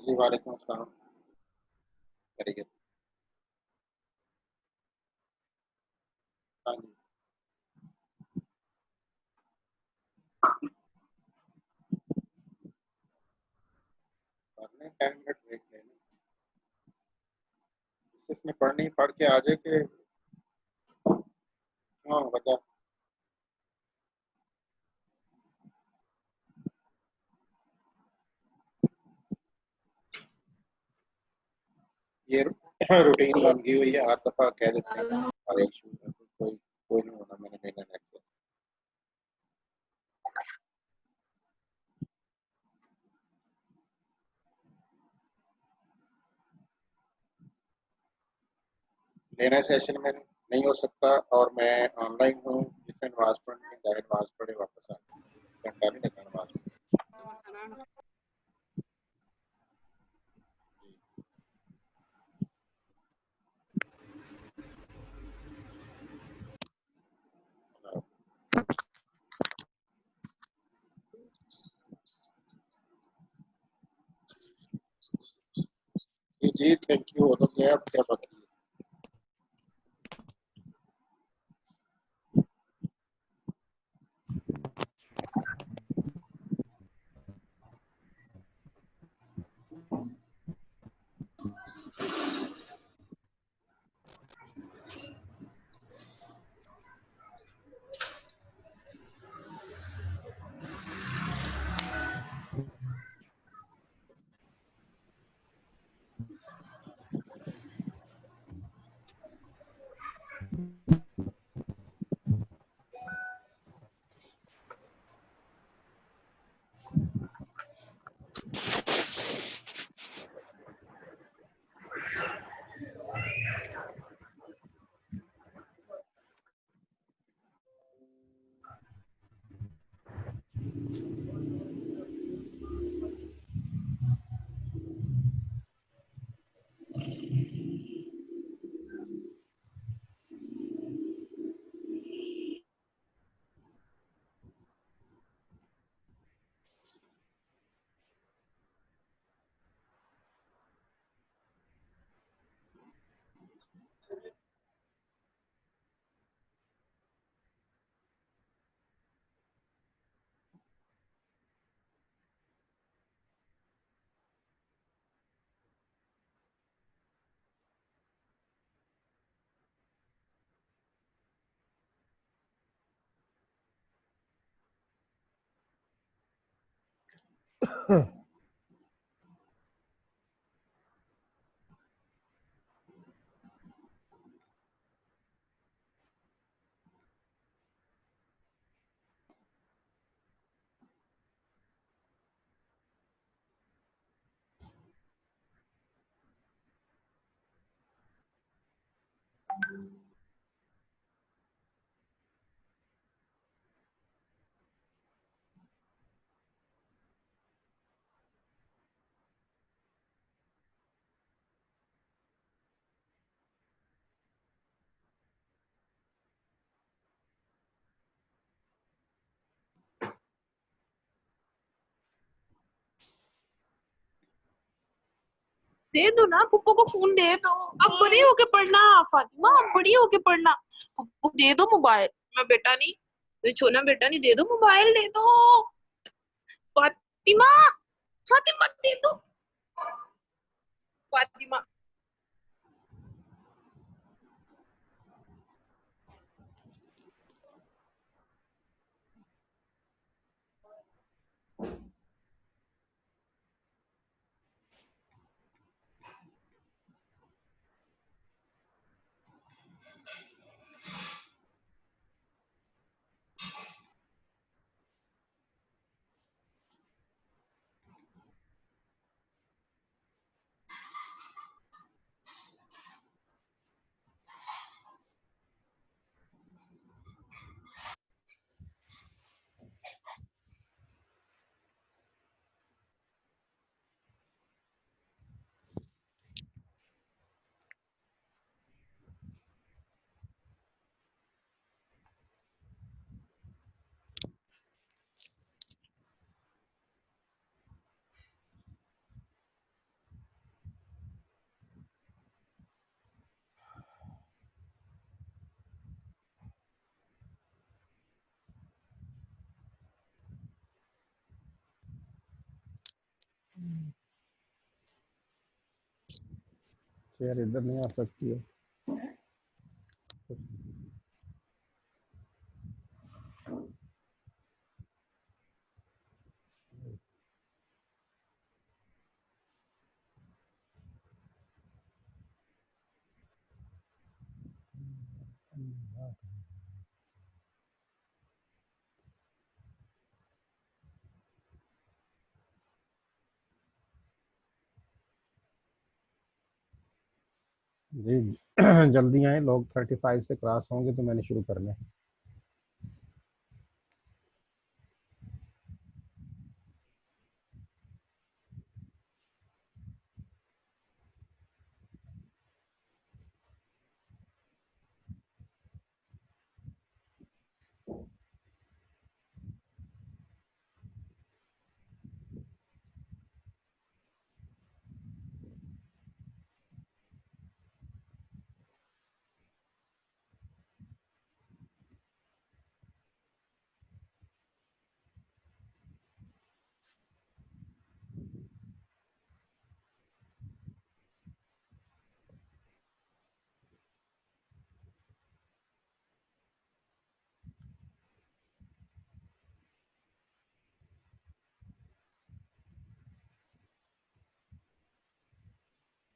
जी, वालेकुम अस्सलाम। Very good. हाँ जी, बाद में 10 मिनट ब्रेक ले लें। इसमें पढ़नी पढ़ के आ जाए कि हाँ, वजह ये रूटीन बन गई हुई है, हर दफ़ा कह देते हैं हर एक शुरू में, तो कोई नहीं होना, मैंने लेना नेक्स्ट। लेना सेशन में नहीं हो सकता, और मैं ऑनलाइन हूँ, जिसमें नमाज पढ़नी है, जाए नमाज पढ़े वापस आ, घंटा नहीं लगना नमाज पढ़े। जी जी, थैंक यू, हो तो गया, अब क्या बाकी है? दे दो ना पुप्पो को, फोन दे दो। अब बड़ी होके पढ़ना फातिमा, अब बड़ी होके पढ़ना। पुप्पो दे दो मोबाइल। मैं बेटा नहीं, मैं छोना बेटा नहीं, दे दो मोबाइल, दे दो। फातिमा, फातिमा दे दो। फातिमा, चेयर इधर नहीं आ सकती है। जी जल्दी आए, लोग 35 से क्रॉस होंगे तो मैंने शुरू करना है।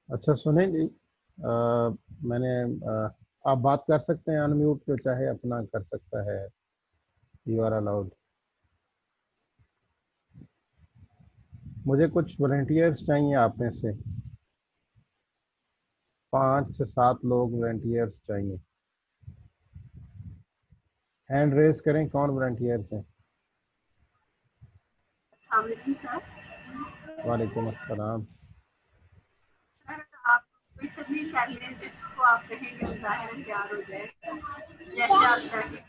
अच्छा सुने जी, मैंने आप बात कर सकते हैं अनम्यूट, तो चाहे अपना कर सकता है। You are allowed. मुझे कुछ वॉलंटियर्स चाहिए आप में से, 5 से 7 लोग वॉलंटियर्स चाहिए। हैंड रेस करें, कौन वॉलंटियर्स हैं? अस्सलामुअलैकुम सर। वालेकुम अस्सलाम। सर आप कोई सबमिट कर लें जिसको आप कहेंगे वो ज़ाहिरन तैयार हो जाए, जैसे आप चाहें।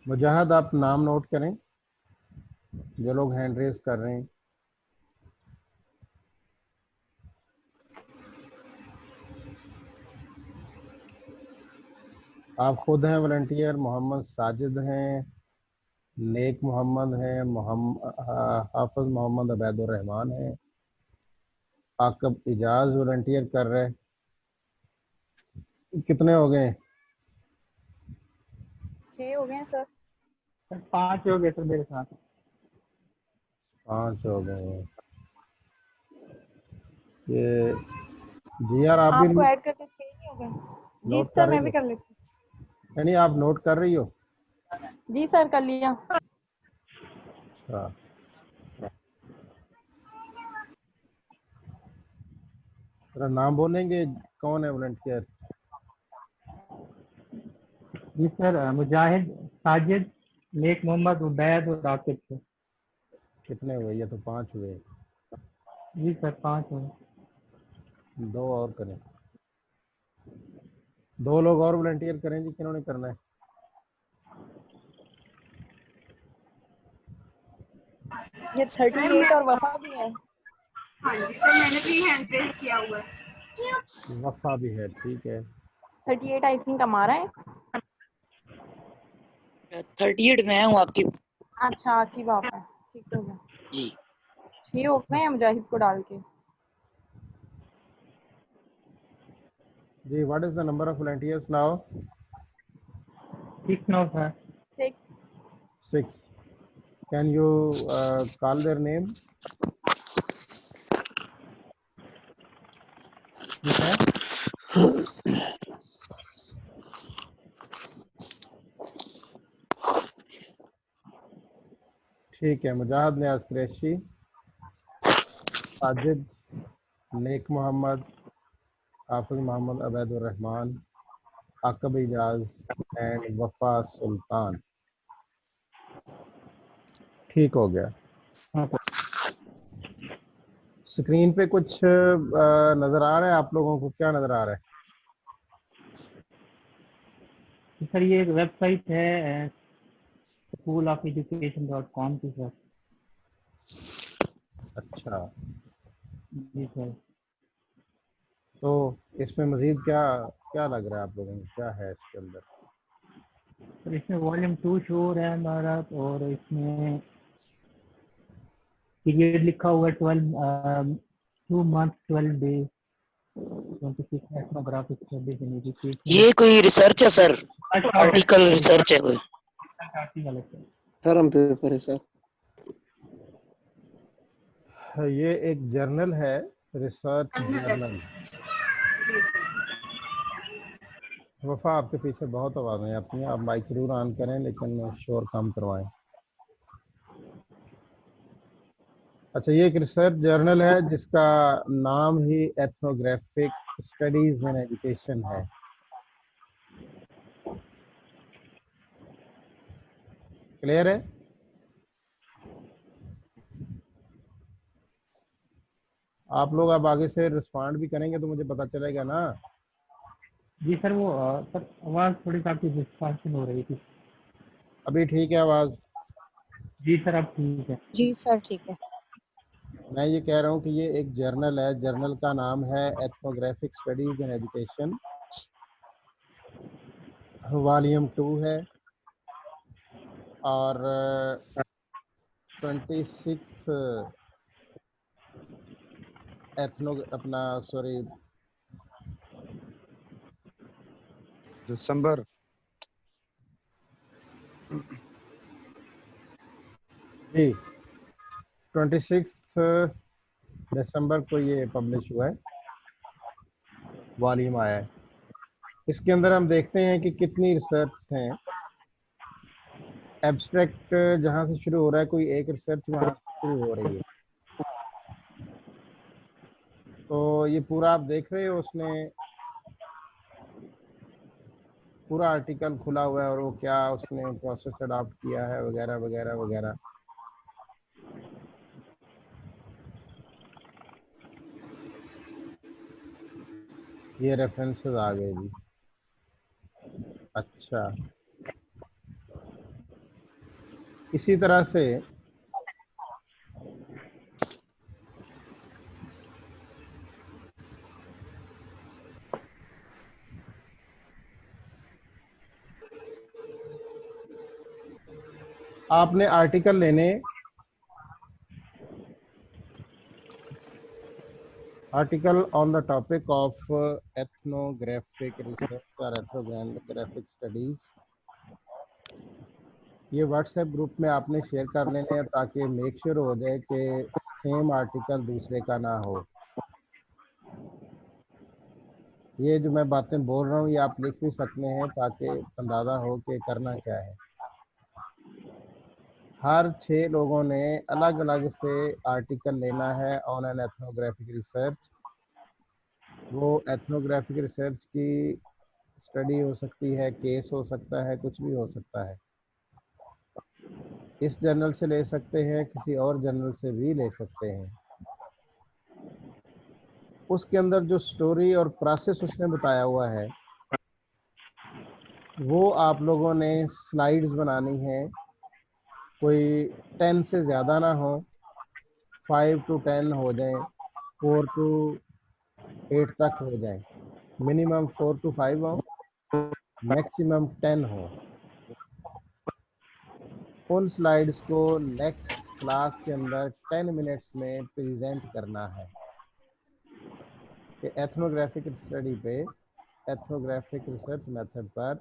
मुजाहिद आप नाम नोट करें, जो लोग हैंड रेस कर रहे हैं। आप खुद हैं वॉलंटियर, मोहम्मद साजिद हैं, नेक मोहम्मद हैं, हाफिज मोहम्मद अबैदुर रहमान हैं, आकब इजाज वॉलंटियर कर रहे हैं। कितने हो गए? 6 हो गए हैं सर। सर 5 हो गए सर मेरे साथ। 5 हो गए हैं। ये जी यार, आप भी आपको ऐड करके 6 नहीं हो गए? जी नोट कर सर, मैं रही भी हो? कर लेती नहीं, आप नोट कर रही हो? हूँ। जी सर, कर लिया। अच्छा, मेरा नाम बोलेंगे, कौन है वॉलंटियर? जी सर, मुजाहिद, साजिद, नेक मोहम्मद, उबैद और आकिब सर। कितने हुए? ये तो 5 हुए। जी सर 5 हो गए। 2 और करें, 2 लोग और वॉलंटियर करें जी। किन्होंने करना है? ये सर 38 मैं और वफा भी है। हाँ जी सर, मैंने भी हैंड रेस किया हुआ है। वफा भी है, ठीक है। 38 आई थिंक हमारा है। 38 में हूँ आपकी। अच्छा, आकिब आप है, ठीक हो गया। जी 6 हो गए हैं मुजाहिद को डाल के। जी, what is the number of volunteers now? 6 9 sir. 6। 6। Can you call their name? जी सर। ठीक है। मुजाहिद नियाज कुरैशी, साजिद, नेक मोहम्मद, हाफिज मोहम्मद अबैदुर रहमान, आकब इजाज एंड वफा सुल्तान। ठीक हो गया। हाँ सर। स्क्रीन पे कुछ नजर आ रहा है आप लोगों को? क्या नजर आ रहा है? तो सर ये एक वेबसाइट है schoolofeducation.com की सर। अच्छा, जी सर। तो इसमें मजीद क्या क्या लग रहा है आप लोगों को? क्या है इसके अंदर? और इसमें वॉल्यूम 2 शो हो रहा है हमारा, और इसमें पीरियड लिखा हुआ है 2 months 12 days 26 ethnographic studies in education। ये कोई रिसर्च है सर? आर्टिकल आर्टिकल रिसर्च है कोई? है सर। टर्म पेपर है सर। ये एक जर्नल है, रिसर्च जर्नल। जी सर। वफा, आपके पीछे बहुत आवाज़ें आती हैं, आप माइक जरूर ऑन करें लेकिन शोर कम करवाएं। अच्छा, ये एक रिसर्च जर्नल है जिसका नाम ही एथनोग्राफिक स्टडीज इन एजुकेशन है। क्लियर है? आप लोग अब आगे से रिस्पॉन्ड भी करेंगे तो मुझे पता चलेगा ना। जी सर, वो सर आवाज़ थोड़ी सी आपकी डिस्टॉर्शन हो रही थी। अभी ठीक है आवाज़? जी सर, अब ठीक है। जी सर ठीक है। मैं ये कह रहा हूँ कि ये एक जर्नल है, जर्नल का नाम है ethnographic studies in education, volume 2 है और 26 दिसंबर जी 26 दिसंबर को ये पब्लिश हुआ है, वॉल्यूम आया है। इसके अंदर हम देखते हैं कि कितनी रिसर्च हैं। एब्स्ट्रैक्ट जहाँ से शुरू हो रहा है, कोई एक रिसर्च वहाँ से शुरू हो रही है। तो ये पूरा आप देख रहे हो, उसने पूरा आर्टिकल खुला हुआ है और वो क्या उसने प्रोसेस अडॉप्ट किया है वगैरह वगैरह वगैरह। ये रेफरेंसेस आ गए जी। अच्छा, इसी तरह से आपने आर्टिकल लेने, article on the topic of ethnographic research और एथनोग्राफिक स्टडीज, ये व्हाट्सएप ग्रुप में आपने शेयर कर लेने हैं ताकि मेक श्योर हो जाए कि सेम आर्टिकल दूसरे का ना हो। ये जो मैं बातें बोल रहा हूँ ये आप लिख भी सकते हैं ताकि अंदाज़ा हो कि करना क्या है। हर 6 लोगों ने अलग अलग से आर्टिकल लेना है ऑन एन एथनोग्राफिक रिसर्च। वो एथनोग्राफिक रिसर्च की स्टडी हो सकती है, केस हो सकता है, कुछ भी हो सकता है। इस जर्नल से ले सकते हैं, किसी और जर्नल से भी ले सकते हैं। उसके अंदर जो स्टोरी और प्रोसेस उसने बताया हुआ है वो आप लोगों ने स्लाइड्स बनानी है। कोई 10 से ज़्यादा ना हो, 5 to 10 हो जाए, 4 to 8 तक हो जाए। मिनिमम 4 to 5 हो, मैक्सिमम 10 हो। उन स्लाइड्स को नेक्स्ट क्लास के अंदर 10 मिनट्स में प्रेजेंट करना है कि एथनोग्राफिक स्टडी पे, एथनोग्राफिक रिसर्च मेथड पर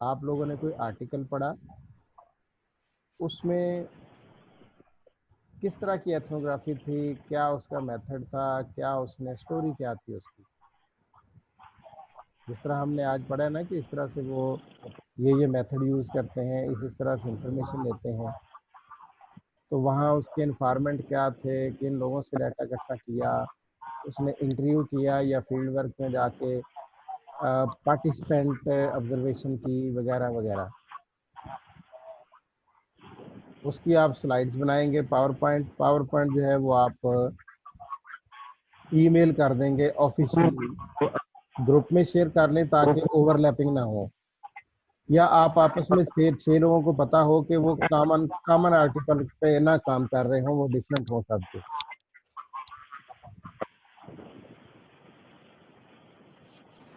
आप लोगों ने कोई आर्टिकल पढ़ा, उसमें किस तरह की एथनोग्राफी थी, क्या उसका मेथड था, क्या उसने स्टोरी क्या थी उसकी। जिस तरह हमने आज पढ़ा ना कि इस तरह से वो ये मेथड यूज़ करते हैं, इस तरह से इंफॉर्मेशन लेते हैं। तो वहाँ उसके इन्वायरमेंट क्या थे, किन लोगों से डाटा इकट्ठा किया, उसने इंटरव्यू किया या फील्ड वर्क में जाके पार्टिसिपेंट ऑब्जर्वेशन की वगैरह वगैरह। उसकी आप स्लाइड्स बनाएंगे, पावर पॉइंट जो है वो आप ईमेल कर देंगे ऑफिशियली, ग्रुप में शेयर कर लें ताकि ओवरलैपिंग ना हो, या आप आपस में 6 लोगों को पता हो कि वो कॉमन आर्टिकल पे ना काम कर रहे हो, वो डिफरेंट हो सबके।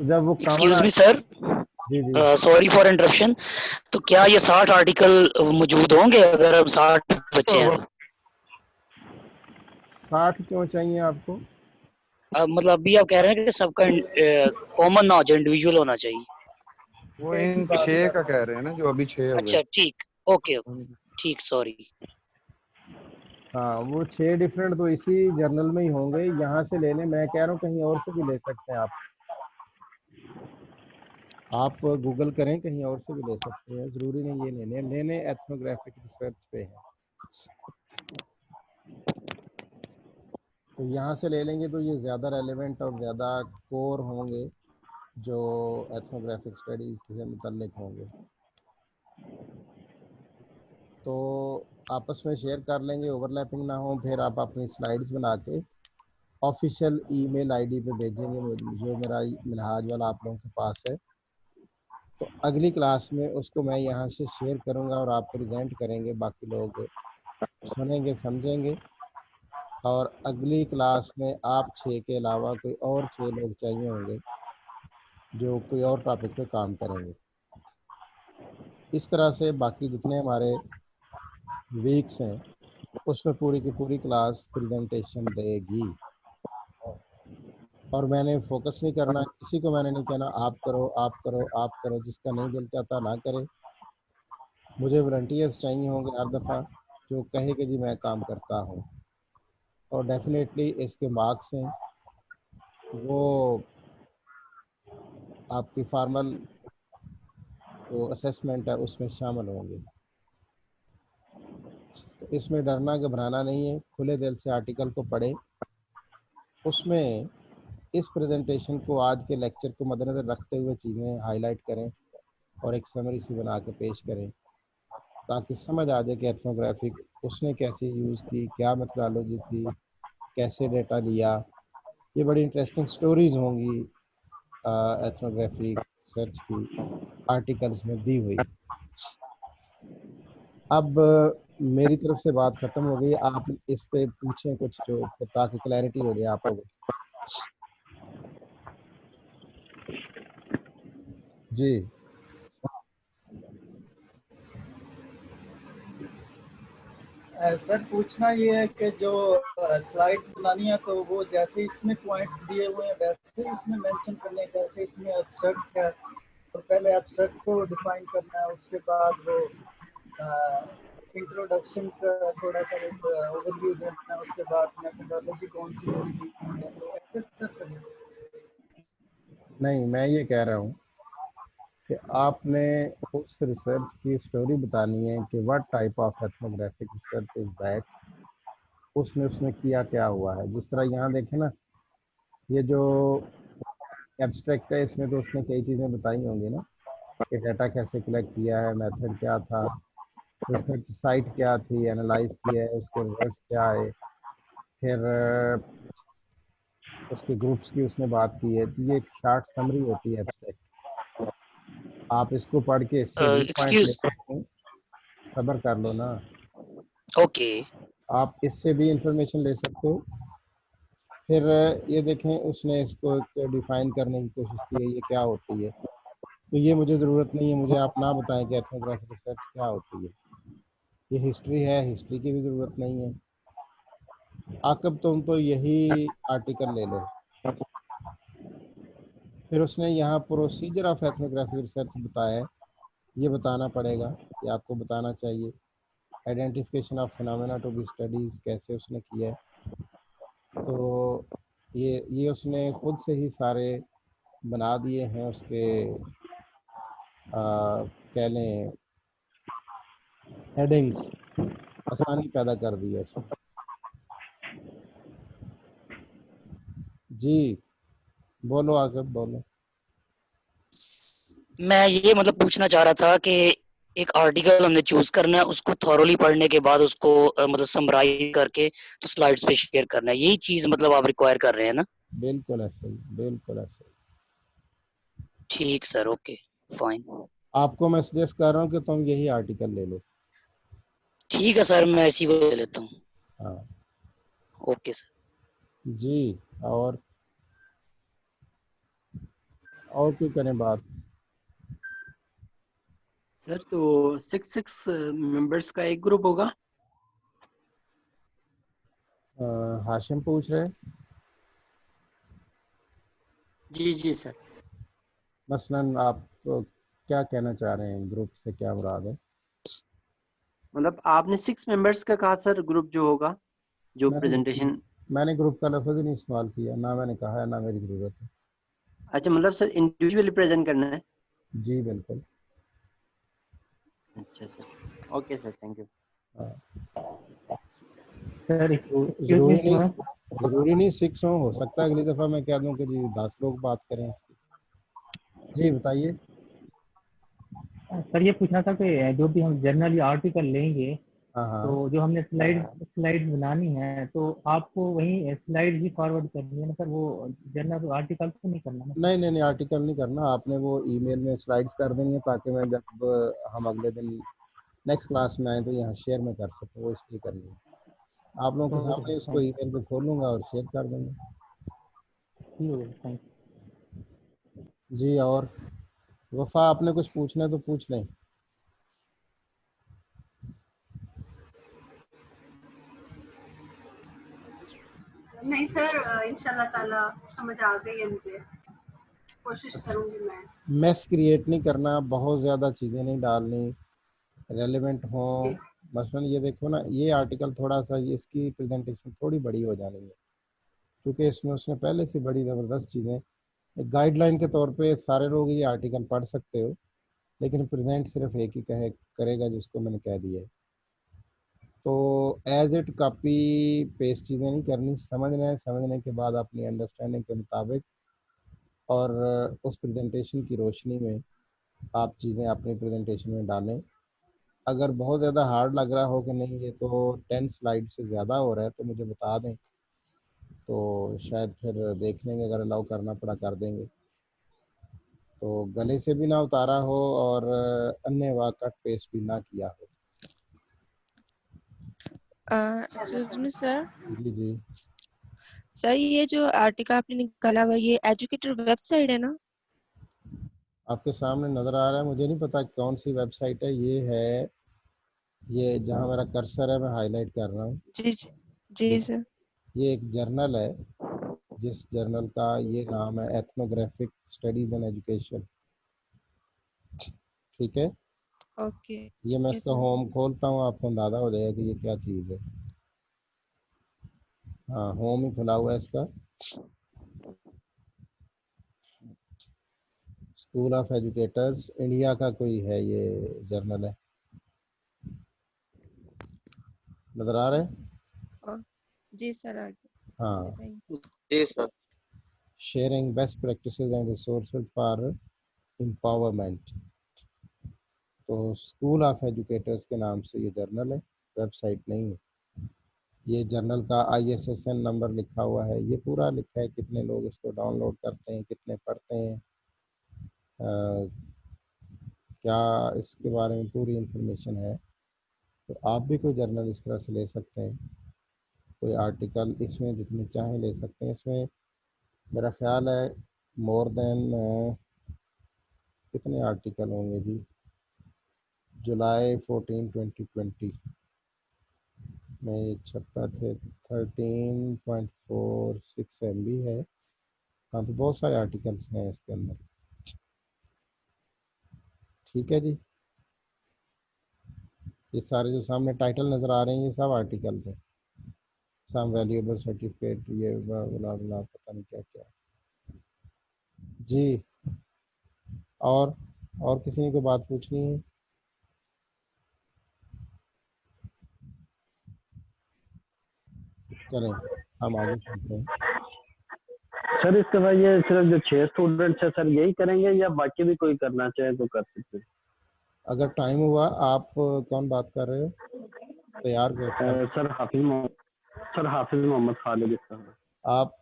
जब वो एक्सक्यूज मी सर, जी जी। Sorry for interruption. तो क्या ये 60 आर्टिकल मौजूद होंगे अगर अब 60 बच्चे हैं तो? 60 क्यों चाहिए आपको? अब मतलब अभी आप कह रहे हैं कि सबका कॉमन ना हो जाए, इंडिविजुअल होना चाहिए। वो इन 6 का कह रहे हैं ना, जो अभी 6 हुए। अच्छा ठीक, ओके ओके, ठीक, सॉरी। हाँ, वो 6 डिफरेंट तो इसी जर्नल में ही होंगे, यहाँ से लेने मैं कह रहा हूँ कहीं और से भी ले सकते हैं आप गूगल करें, कहीं और से भी ले सकते हैं, ज़रूरी नहीं ये लेने एथनोग्राफिक रिसर्च पे है। तो यहाँ से ले लेंगे तो ये ज़्यादा रेलेवेंट और ज़्यादा कोर होंगे, जो एथनोग्राफिक स्टडीज़ से मुतल्लिक होंगे। तो आपस में शेयर कर लेंगे, ओवरलैपिंग ना हो, फिर आप अपनी स्लाइड्स बना के ऑफिशियल ईमेल आईडी पे भेजेंगे, जो मेरा मिनहाज वाला आप लोगों के पास है। तो अगली क्लास में उसको मैं यहाँ से शेयर करूँगा और आप प्रेजेंट करेंगे, बाकी लोग सुनेंगे समझेंगे। और अगली क्लास में आप 6 के अलावा कोई और 6 लोग चाहिए होंगे जो कोई और टॉपिक पे काम करेंगे। इस तरह से बाकी जितने हमारे वीक्स हैं उसमें पूरी की पूरी क्लास प्रेजेंटेशन देगी। और मैंने फोकस नहीं करना, किसी को मैंने नहीं कहना आप करो आप करो आप करो, जिसका नहीं दिल चाहता ना करे। मुझे वॉलंटियर्स चाहिए होंगे हर दफ़ा जो कहे कि जी मैं काम करता हूँ। और डेफिनेटली इसके मार्क्स हैं वो आपकी फार्मल जो असेसमेंट है उसमें शामिल होंगे। तो इसमें डरना घबराना नहीं है, खुले दिल से आर्टिकल को पढ़ें, उसमें इस प्रेजेंटेशन को आज के लेक्चर को मद्देनज़र रखते हुए चीज़ें हाईलाइट करें और एक समरी सी बना के पेश करें, ताकि समझ आ जाए कि एथनोग्राफिक उसने कैसे यूज़ की, क्या मेथडोलॉजी थी, कैसे डेटा लिया। ये बड़ी इंटरेस्टिंग स्टोरीज होंगी एथनोग्राफिक सर्च की आर्टिकल्स में दी हुई। अब मेरी तरफ से बात ख़त्म हो गई, आप इस पे पूछें कुछ जो ताकि क्लैरिटी हो जाए आप लोगों को। जी सर पूछना ये है कि जो स्लाइड्स बनानी है तो वो जैसे इसमें पॉइंट्स दिए हुए हैं वैसे ही इसमें मेंशन करने हैं, जैसे इसमें एब्स्ट्रैक्ट है तो पहले एब्स्ट्रैक्ट को डिफाइन करना है, उसके बाद वो इंट्रोडक्शन का थोड़ा सा ओवरव्यू देना है, उसके बाद मेथोडोलॉजी कौन सी होगी, तो ऐसे सर करना है। नहीं, मैं ये कह रहा हूँ कि आपने उस रिसर्च की स्टोरी बतानी है कि what type of ethnographic research is that, उसमें उसमें किया क्या हुआ है। जिस तरह यहाँ देखें ना, ये जो एब्स्ट्रैक्ट है इसमें तो उसने कई चीज़ें बताई होंगी ना, कि डाटा कैसे कलेक्ट किया है, मेथड क्या था, रिसर्च साइट क्या थी, एनालाइज किया है, उसके रिजल्ट्स क्या आए, फिर उसके ग्रुप्स की उसने बात की है। तो ये एक शार्ट समरी होती है एब्स्ट्रैक्ट। आप इसको पढ़ के इससे व्यू पॉइंट ले एक्सक्यूज, सकते हैं। सब्र कर लो ना, ओके। आप इससे भी इंफॉर्मेशन ले सकते हो। फिर ये देखें उसने इसको एक डिफाइन करने की कोशिश की है, ये क्या होती है। तो ये मुझे ज़रूरत नहीं है, मुझे आप ना बताएं कि एथनोग्राफिक रिसर्च क्या होती है। ये हिस्ट्री है, हिस्ट्री की भी ज़रूरत नहीं है। आकब तुम तो यही आर्टिकल ले लो। फिर उसने यहाँ प्रोसीजर ऑफ एथनोग्राफिक रिसर्च बताया है, ये बताना पड़ेगा, ये आपको बताना चाहिए। Identification of phenomena to be studies कैसे उसने किया है, तो ये उसने खुद से ही सारे बना दिए हैं उसके कह लें हेडिंग्स, आसानी पैदा कर दी है उसमें। जी बोलो, आगे बोलो। मैं ये मतलब पूछना चाह रहा था कि एक आर्टिकल हमने चूज करना है, उसको थॉरोली पढ़ने के बाद उसको मतलब समराइज करके तो स्लाइड्स पे शेयर करना है, यही चीज मतलब आप रिक्वायर कर रहे हैं ना? बिल्कुल ऐसे ही, बिल्कुल ऐसे ही। ठीक सर, ओके, फाइन। आपको मैं सजेस्ट कर रहा हूँ कि तुम यही आर्टिकल ले लो। ठीक है सर, मैं इसी को ले लेता हूँ। हाँ ओके सर। जी। और और क्यों करें बात। सर तो 6 मेंबर्स का एक ग्रुप होगा? हाशिम पूछ रहे हैं। जी जी सर। मसलन आप क्या कहना चाह रहे हैं, ग्रुप से क्या मुराद है? मतलब आपने 6 मेंबर्स का कहा सर, ग्रुप जो होगा, जो मैंने प्रेजेंटेशन। मैंने ग्रुप का लफ्ज़ ही नहीं इस्तेमाल किया, ना मैंने कहा है ना मेरी ज़रूरत है। अच्छा, मतलब सर इंडिविजुअली प्रेजेंट करना है? जी बिल्कुल। अच्छा sir, okay sir, thank you. Sir excuse me ज़रूरी नहीं, सर। ज़रूरी नहीं 6 हो सकता है अगली दफ़ा मैं कह दूं कि जी 10 लोग बात करें इसकी। जी बताइए। सर ये पूछना था कि जो भी हम जर्नल या आर्टिकल लेंगे, हाँ हाँ। तो जो हमने स्लाइड बनानी है, तो आपको वही स्लाइड ही फॉरवर्ड करनी है ना सर? वो जर्नल आर्टिकल तो नहीं करना ना? नहीं नहीं नहीं, आर्टिकल नहीं करना आपने, वो ईमेल में स्लाइड्स कर देनी है ताकि मैं जब हम अगले दिन नेक्स्ट क्लास में आए तो यहाँ शेयर में कर सकूँ, वो इसलिए करनी है। आप लोगों के ओके सामने सर, उसको ईमेल पे खोलूँगा और शेयर कर दूँगा। ठीक है, थैंक जी, और वफ़ा आपने कुछ पूछना है तो पूछ लें। नहीं सर, इंशाल्लाह ताला समझ आ गई है मुझे, कोशिश करूंगी मैं। मेस क्रिएट नहीं करना, बहुत ज़्यादा चीज़ें नहीं डालनी, रेलेवेंट हो। जी। मसलन ये देखो ना, ये आर्टिकल थोड़ा सा, ये इसकी प्रेजेंटेशन थोड़ी बड़ी हो जानी है क्योंकि इसमें उसने पहले से बड़ी ज़बरदस्त चीज़ें, गाइडलाइन के तौर पे सारे लोग ये आर्टिकल पढ़ सकते हो, लेकिन प्रेजेंट सिर्फ एक ही कहे करेगा जिसको मैंने कह दिया है। तो एज इट कॉपी पेस्ट चीज़ें नहीं करनी, समझना है, समझने के बाद अपनी अंडरस्टैंडिंग के मुताबिक और उस प्रेजेंटेशन की रोशनी में आप चीज़ें अपनी प्रेजेंटेशन में डालें। अगर बहुत ज़्यादा हार्ड लग रहा हो कि नहीं ये तो 10 स्लाइड से ज़्यादा हो रहा है तो मुझे बता दें, तो शायद फिर देख लेंगे, अगर अलाउ करना पड़ा कर देंगे। तो गले से भी ना उतारा हो और अन्य वा कट पेस्ट भी ना किया हो। Excuse me sir. जी जी। सर ये जो आर्टिकल आपने निकाला हुआ, ये एजुकेटर वेबसाइट है ना? आपके सामने नज़र आ रहा है, मुझे नहीं पता कौन सी वेबसाइट है। ये है, ये जहाँ मेरा कर्सर है मैं हाईलाइट कर रहा हूँ। जी जी जी सर। ये एक जर्नल है जिस जर्नल का ये नाम है एथनोग्राफिक स्टडीज एंड एजुकेशन। ठीक है, ओके। ये मैं यस इसका सर। होम खोलता हूँ, आपको अंदाज़ा हो जाएगा कि ये क्या चीज़ है। हाँ, होम ही खुला हुआ है इसका। स्कूल ऑफ एजुकेटर्स इंडिया का कोई है, ये जर्नल है, नज़र आ रहा है? जी सर, आगे हाँ, बताइए। जी sir. Sharing best practices and resources for empowerment. तो स्कूल ऑफ एजुकेटर्स के नाम से ये जर्नल है, वेबसाइट नहीं है। ये जर्नल का ISSN नंबर लिखा हुआ है, ये पूरा लिखा है, कितने लोग इसको डाउनलोड करते हैं, कितने पढ़ते हैं, क्या इसके बारे में पूरी इंफॉर्मेशन है। तो आप भी कोई जर्नल इस तरह से ले सकते हैं, कोई आर्टिकल इसमें जितने चाहें ले सकते हैं। इसमें मेरा ख्याल है मोर देन कितने आर्टिकल होंगे जी, जुलाई 14 2020 में ये छपा थे, 13.46 MB है। हाँ, तो बहुत सारे आर्टिकल्स हैं इसके अंदर। ठीक है जी, ये सारे जो सामने टाइटल नज़र आ रहे हैं ये सब आर्टिकल्स हैं। सम वैल्यूएबल सर्टिफिकेट, ये बला बला पता नहीं क्या क्या। जी, और किसी ने कोई बात पूछनी है? चलें हम आगे चलते हैं। सर इसके बाद ये सिर्फ जो 6 स्टूडेंट्स हैं सर यही करेंगे या बाकी भी कोई करना चाहे तो कर सकते हैं? अगर टाइम हुआ, आप कौन बात कर रहे हो? तैयार कर, सर हाफिज मोहम्मद खालिद इसका। आप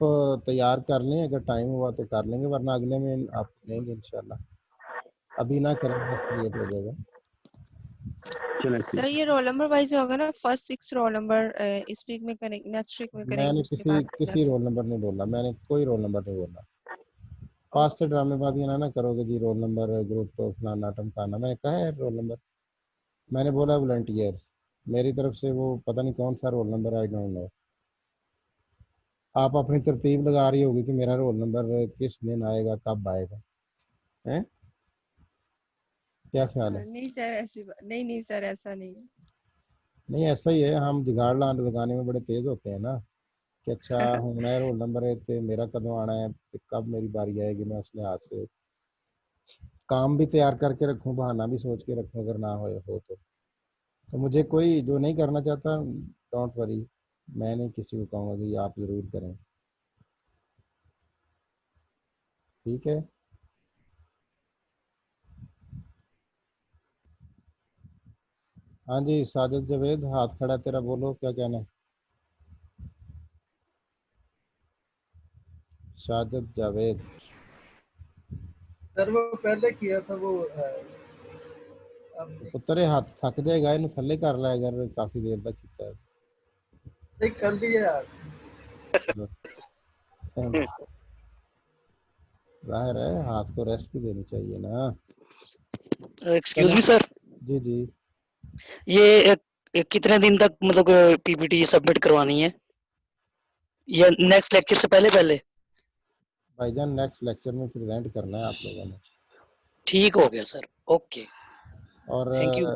तैयार कर लें, अगर टाइम हुआ तो कर लेंगे, वरना अगले में आप लेंगे इंशाल्लाह। अभी ना करेंगे, लेट हो जाएगा। सर ये रोल नंबर वाइज होगा ना? फर्स्ट 6 रोल नंबर इस वीक में करेंगे, नेक्स्ट वीक में करेंगे, मैंने उसके किसी बाद किसी रोल नंबर नहीं बोला, मैंने कोई रोल नंबर नहीं बोला। पास से ड्रामेबाजी ना करोगे जी, रोल नंबर ग्रुप तो फलाना टमकाना। मैंने कहा है रोल नंबर, मैंने बोला वॉलंटियर्स, मेरी तरफ से वो पता नहीं कौन सा roll number, I don't know. आप अपनी तरतीब लगा रही होगी कि मेरा रोल नंबर किस दिन आएगा, कब आएगा, हैं? क्या ख्याल है? नहीं सर ऐसी नहीं नहीं सर ऐसा नहीं। नहीं ऐसा ही है, हम जुगाड़ लगाने में बड़े तेज होते हैं ना कि अच्छा हूँ रोल नंबर है तो मेरा कदम आना है, तो कब मेरी बारी आएगी, मैं उसने हाथ से काम भी तैयार करके रखूं, बहाना भी सोच के रखूं अगर ना हो तो मुझे कोई जो नहीं करना चाहता, डोंट वरी, मैं नहीं किसी को कहूँगा कि आप ज़रूर करें, ठीक है? हाँ जी साजिद जावेद, हाथ खड़ा तेरा, बोलो क्या कहना है? साजिद जावेद सर वो पहले किया था वो अब पुत्रे हाथ थक जाएगा, इन थले कर ला अगर काफी देर तक किया नहीं कर दिया यार। जाहिर है हाथ को रेस्ट भी देनी चाहिए ना। एक्सक्यूज मी सर, जी जी, ये कितने दिन तक मतलब पीपीटी सबमिट करवानी है, या नेक्स्ट लेक्चर से पहले पहले? भाईजान नेक्स्ट लेक्चर में प्रेजेंट करना है आप लोगों ने। ठीक हो गया सर, ओके, और thank you.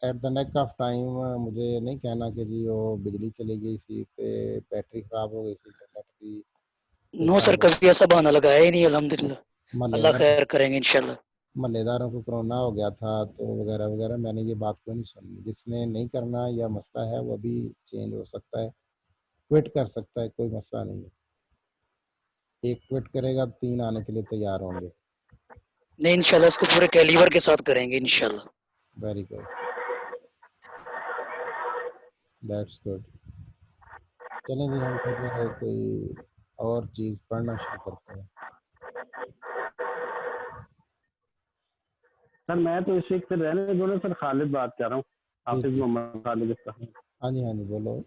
At the neck of time मुझे नहीं कहना कि जी वो बिजली चली गई थी ते बैटरी खराब हो गई थी इंटरनेट की, ते नो सर, तार कभी ऐसा बहाना लगाया ही नहीं, अल्हम्दुलिल्लाह, अल्लाह मल्लेदार खैर करेंगे इंशाल्लाह। मल्लेदारों को कोरोना हो गया था तो वगैरह वगैरह, मैंने ये बात क्यों नहीं सुनी? जिसने नहीं करना या मसला है वो अभी चेंज हो सकता है, क्विट कर सकता है, कोई मसला नहीं है। एक क्विट करेगा 3 आने के लिए तैयार होंगे। नहीं इंशाल्लाह इसको पूरे कैलिबर के साथ करेंगे इंशाल्लाह। Very good, that's good. चलें जी, हम फिर कोई और चीज़ पढ़ना शुरू करते हैं। सर मैं तो इसी से रहने दो ना सर, खालिद बात कर रहा हूँ, हाफिज मोहम्मद खालिद इसका। हाँ जी हाँ जी बोलो।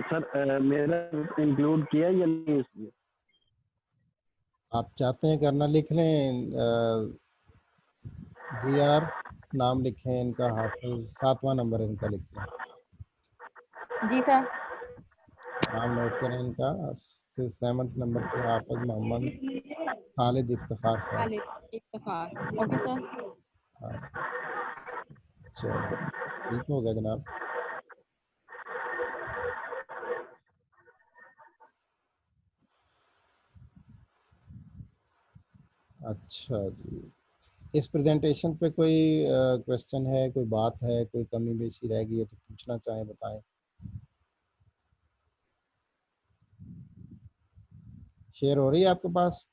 सर मेरा इंक्लूड किया या नहीं इसमें? आप चाहते हैं करना, लिख लें जी आर नाम लिखें इनका, हाफिज 7वां नंबर इनका लिख लें। जी सर। नाम नोट करें इनका, फिर 7th नंबर पे हाफिज मोहम्मद खालिद इफ्तिखार साहब। Khalid Iftikhar, okay sir. हाँ चलो ठीक हो गया जनाब। अच्छा जी, इस प्रेजेंटेशन पे कोई क्वेश्चन है, कोई बात है, कोई कमी बेशी रह गई है तो पूछना चाहें बताएं। शेयर हो रही है आपके पास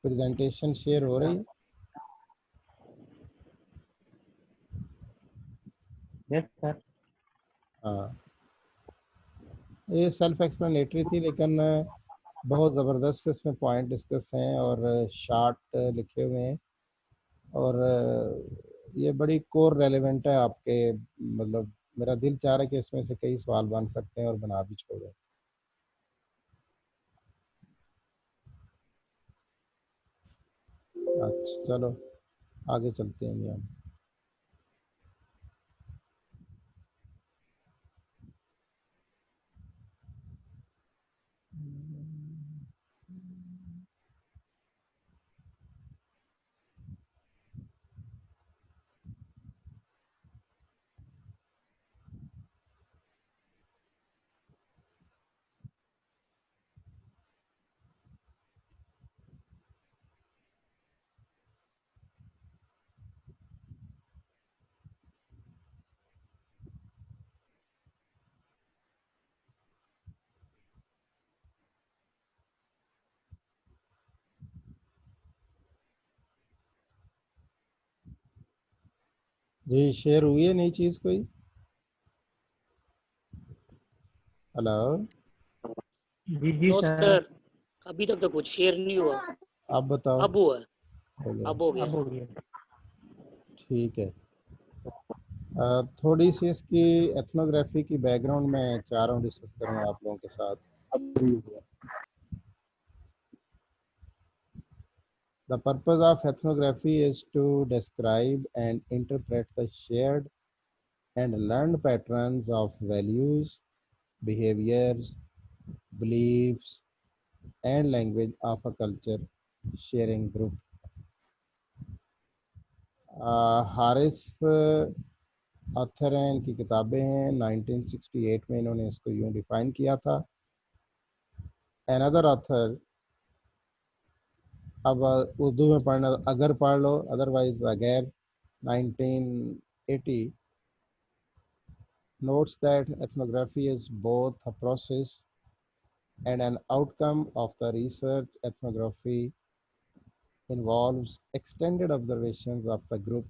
प्रेजेंटेशन, शेयर हो रही है? Yes sir. हाँ ये सेल्फ एक्सप्लेनेटरी थी, लेकिन बहुत ज़बरदस्त इसमें पॉइंट डिस्कस हैं और शार्ट लिखे हुए हैं, और ये बड़ी कोर रेलेवेंट है आपके, मतलब मेरा दिल चाह रहा है कि इसमें से कई सवाल बन सकते हैं और बना भी छोड़े। अच्छा चलो आगे चलते हैं जी हम। जी शेयर हुई है नई चीज़ कोई? हेलो जी जी नो सर। सर, अभी तक तो कुछ शेयर नहीं हुआ। अब बताओ। अब हुआ है, हो गया, अब हो अब गया। हो गया। ठीक है। थोड़ी सी इसकी एथनोग्राफी की बैकग्राउंड में चाह रहा हूँ डिस्कस करूँ आप लोगों के साथ। The purpose of ethnography is to describe and interpret the shared and learned patterns of values, behaviors, beliefs, and language of a culture sharing group. Haris author हैं, इनकी किताबें हैं। 1968 में इन्होंने इसको यूं डिफाइन किया था। अनदर ऑथर, अब उर्दू में पढ़ना अगर पढ़ लो, otherwise अगैर, 1980 notes that ethnography is both a process and an outcome of the research. Ethnography involves extended observations of the group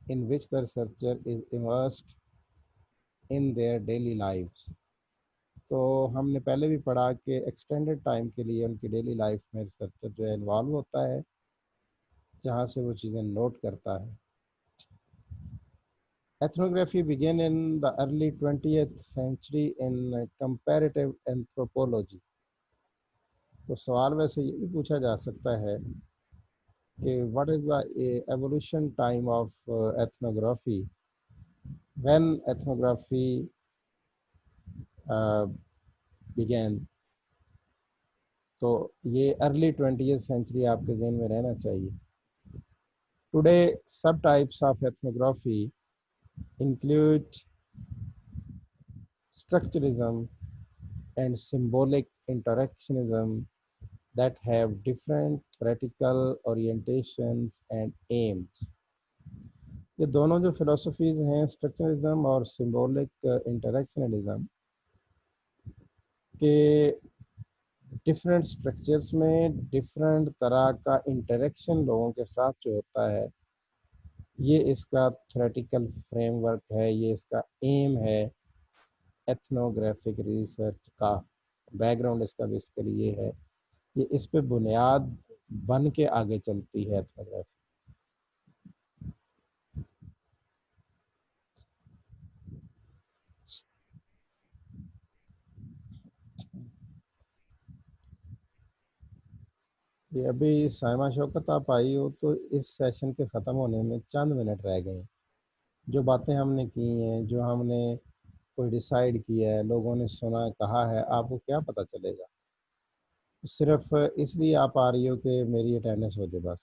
in which the researcher is immersed in their daily lives. तो हमने पहले भी पढ़ा कि extended time के लिए उनकी daily life में रिसर्चर जो है इन्वॉल्व होता है, जहाँ से वो चीज़ें नोट करता है। Ethnography began in the early 20th century in comparative anthropology. तो सवाल वैसे ये भी पूछा जा सकता है कि what is the evolution time of ethnography? When ethnography began? तो ये early 20th century आपके ज़हन में रहना चाहिए। Today, subtypes of ethnography include structuralism and symbolic interactionism that have different practical orientations and aims. ये दोनों जो फिलोसफीज हैं, स्ट्रक्चरलिज्म और सिंबॉलिक इंटरेक्शनलिज्म, के डिफरेंट स्ट्रक्चर्स में डिफरेंट तरह का इंटरेक्शन लोगों के साथ जो होता है, ये इसका थ्योरेटिकल फ्रेमवर्क है, ये इसका एम है एथनोग्राफिक रिसर्च का। बैकग्राउंड इसका बेसिकली ये है, ये इस पे बुनियाद बन के आगे चलती है एथनोग्राफी। ये अभी साइमा शौकत आप आई हो तो इस सेशन के ख़त्म होने में चंद मिनट रह गए हैं। जो बातें हमने की हैं, जो हमने कोई डिसाइड किया है, लोगों ने सुना कहा है, आपको क्या पता चलेगा? सिर्फ इसलिए आप आ रही हो कि मेरी अटेंडेंस हो जाए बस।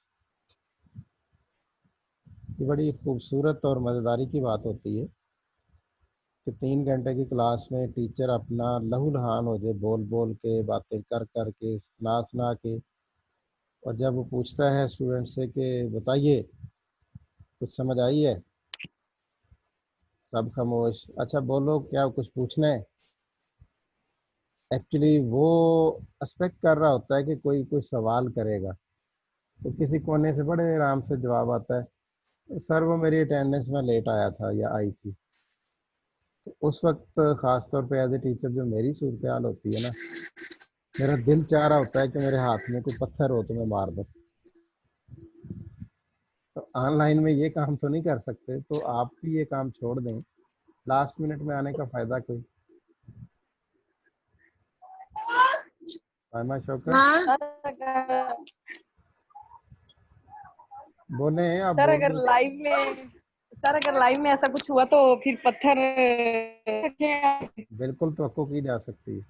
ये बड़ी खूबसूरत और मज़ेदारी की बात होती है कि 3 घंटे की क्लास में टीचर अपना लहूलुहान हो जाए, बोल बोल के, बातें कर कर के, सुना सुना के, और जब वो पूछता है स्टूडेंट से कि बताइए कुछ समझ आई है, सब खामोश। अच्छा बोलो, क्या कुछ पूछना है? एक्चुअली वो एक्सपेक्ट कर रहा होता है कि कोई कोई सवाल करेगा, तो किसी कोने से बड़े आराम से जवाब आता है, सर वो मेरी अटेंडेंस में लेट आया था या आई थी। तो उस वक्त ख़ास तौर पे एज ए टीचर जो मेरी सूरत हाल होती है ना, मेरा दिल चाह रहा होता है कि मेरे हाथ में कोई पत्थर हो तो मैं मार दूं। तो ऑनलाइन में ये काम तो नहीं कर सकते, तो आप भी ये काम छोड़ दें। लास्ट मिनट में आने का फ़ायदा कोई? साइमा शौकत बोले हैं आप? सर बोल अगर रहे लाइव में ऐसा कुछ हुआ तो फिर पत्थर बिल्कुल तो की जा सकती है।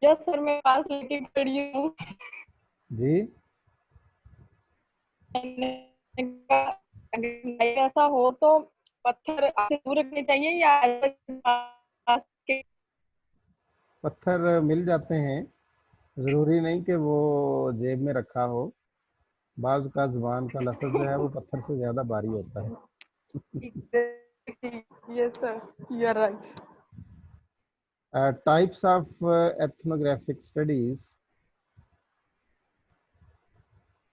यस सर, मैं पास लेके खड़ी हूँ। जी अगर ऐसा हो तो पत्थर आपसे दूर रखने चाहिए या पास के? पत्थर मिल जाते हैं, ज़रूरी नहीं कि वो जेब में रखा हो। बाज़ का ज़ुबान का लफ्ज़ जो है वो पत्थर से ज़्यादा भारी होता है। Yes sir, you are right. Types of ethnographic studies.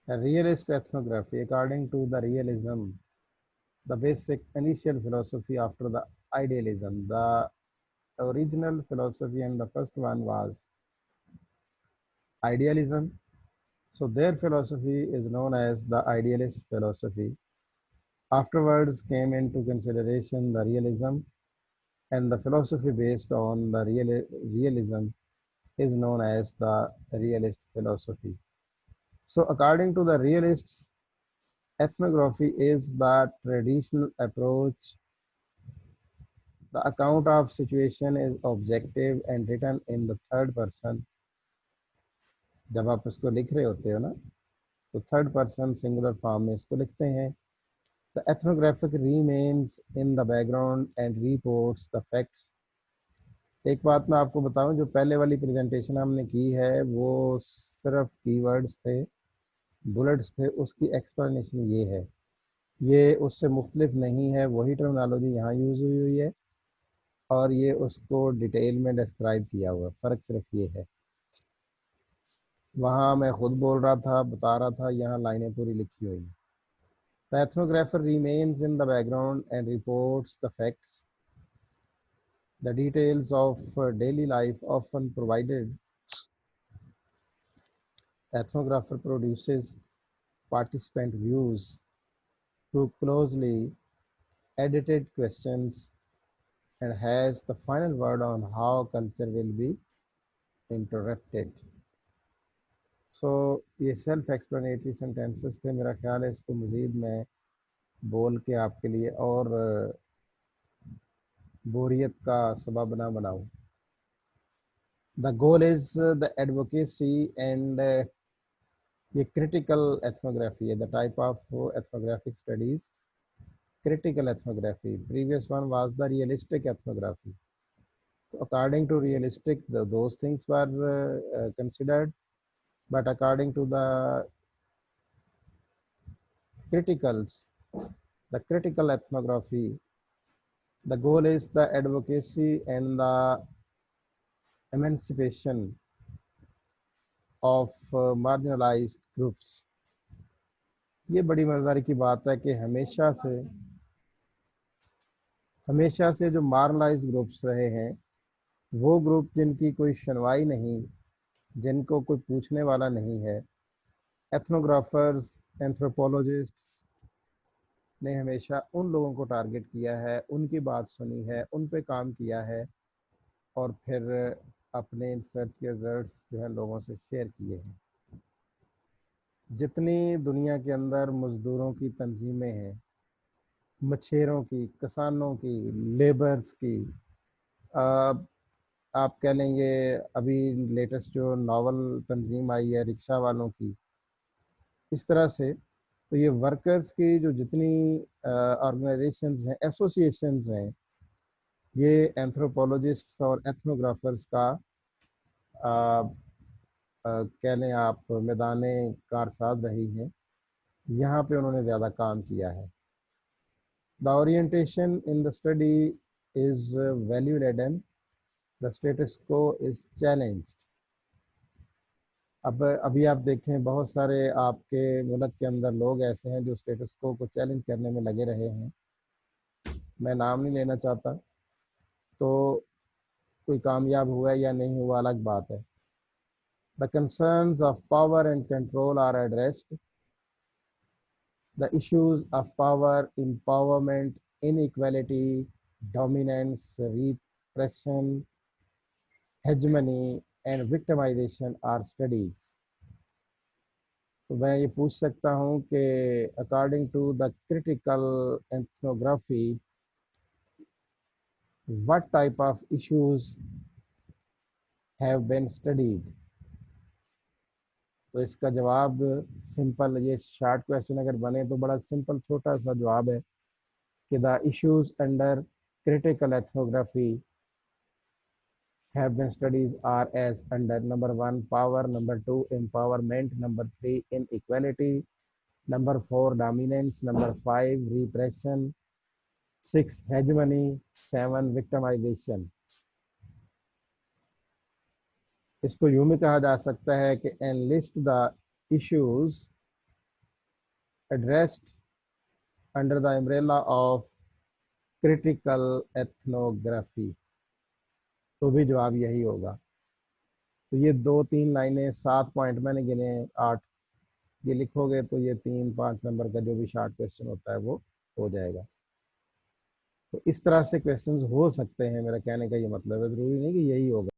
Realist ethnography, according to the realism, the basic initial philosophy after the idealism. The original philosophy and the first one was idealism. So their philosophy is known as the idealist philosophy. Afterwards came into consideration the realism, and the philosophy based on the realism is known as the realist philosophy. So according to the realists, ethnography is the traditional approach. The account of situation is objective and written in the third person. जब आप इसको लिख रहे होते हो ना, तो third person singular form में इसको लिखते हैं. The ethnographic remains in the background and reports the facts. एक बात मैं आपको बताऊं, जो पहले वाली प्रेजेंटेशन हमने की है वो सिर्फ कीवर्ड्स थे, बुलेट्स थे, उसकी एक्सप्लेनेशन ये है. ये उससे मुख्तलिफ नहीं है, वही टर्मिनोलॉजी यहाँ यूज़ हुई हुई है और ये उसको डिटेल में डिस्क्राइब किया हुआ है. फ़र्क सिर्फ ये है, वहाँ मैं खुद बोल रहा था, बता रहा था, यहाँ लाइनें पूरी लिखी हुई हैं. The ethnographer remains in the background and reports the facts. The details of daily life often provided. Ethnographer produces participant views through closely edited questions and has the final word on how culture will be interrupted. So ये self explanatory sentences थे. मेरा ख्याल है इसको मज़ीद मैं बोल के आपके लिए और बोरियत का सबब ना बनाऊं. The goal is the advocacy and ये critical ethnography है. The type of ethnographic studies, critical ethnography. Previous one was the realistic ethnography. So according to realistic, those things were considered, but according to the criticals, the critical ethnography, the goal is the advocacy and the emancipation of marginalized groups. ये बड़ी मज़ेदारी की बात है कि हमेशा से जो marginalised groups रहे हैं, वो ग्रुप जिनकी कोई सुनवाई नहीं, जिनको कोई पूछने वाला नहीं है, एथनोग्राफर्स, एंथ्रोपोलॉजिस्ट ने हमेशा उन लोगों को टारगेट किया है, उनकी बात सुनी है, उन पे काम किया है और फिर अपने रिसर्च के रिजल्ट्स जो है लोगों से शेयर किए हैं. जितनी दुनिया के अंदर मज़दूरों की तंजीमें हैं, मछेरों की, किसानों की, लेबर्स की, आप कह लेंगे अभी लेटेस्ट जो नावल तंजीम आई है रिक्शा वालों की, इस तरह से तो ये वर्कर्स की जो जितनी ऑर्गेनाइजेशंस हैं, एसोसिएशंस हैं, ये एंथ्रोपोलॉजिस्ट्स और एथनोग्राफर्स का कह लें आप मैदाने कारसाज रही हैं. यहाँ पे उन्होंने ज़्यादा काम किया है. The orientation in the study is value laden, the status quo is challenged. अब अभी आप देखें, बहुत सारे आपके मुल्क के अंदर लोग ऐसे हैं जो स्टेटस को चैलेंज करने में लगे रहे हैं. मैं नाम नहीं लेना चाहता, तो कोई कामयाब हुआ या नहीं हुआ अलग बात है. The concerns of power and control are addressed. The issues of power, empowerment, inequality, dominance, repression, hegemony, and victimization are studied. तो मैं ये पूछ सकता हूँ कि according to the critical ethnography, what type of issues have been studied? तो इसका जवाब सिंपल, ये शॉर्ट क्वेश्चन अगर बने तो बड़ा सिंपल छोटा सा जवाब है कि the issues under critical ethnography have been studies are as under: number 1 power, number 2 empowerment, number 3 inequality, number 4 dominance, number 5 repression, 6 hegemony, 7 victimization. इसको यूं भी कहा जा सकता है कि enlist the issues addressed under the umbrella of critical ethnography. तो भी जवाब यही होगा. तो ये 2-3 लाइनें, 7 पॉइंट मैंने गिने, 8 ये लिखोगे तो ये 3-5 नंबर का जो भी शॉर्ट क्वेश्चन होता है वो हो जाएगा. तो इस तरह से क्वेश्चंस हो सकते हैं. मेरा कहने का ये मतलब है, ज़रूरी नहीं कि यही होगा.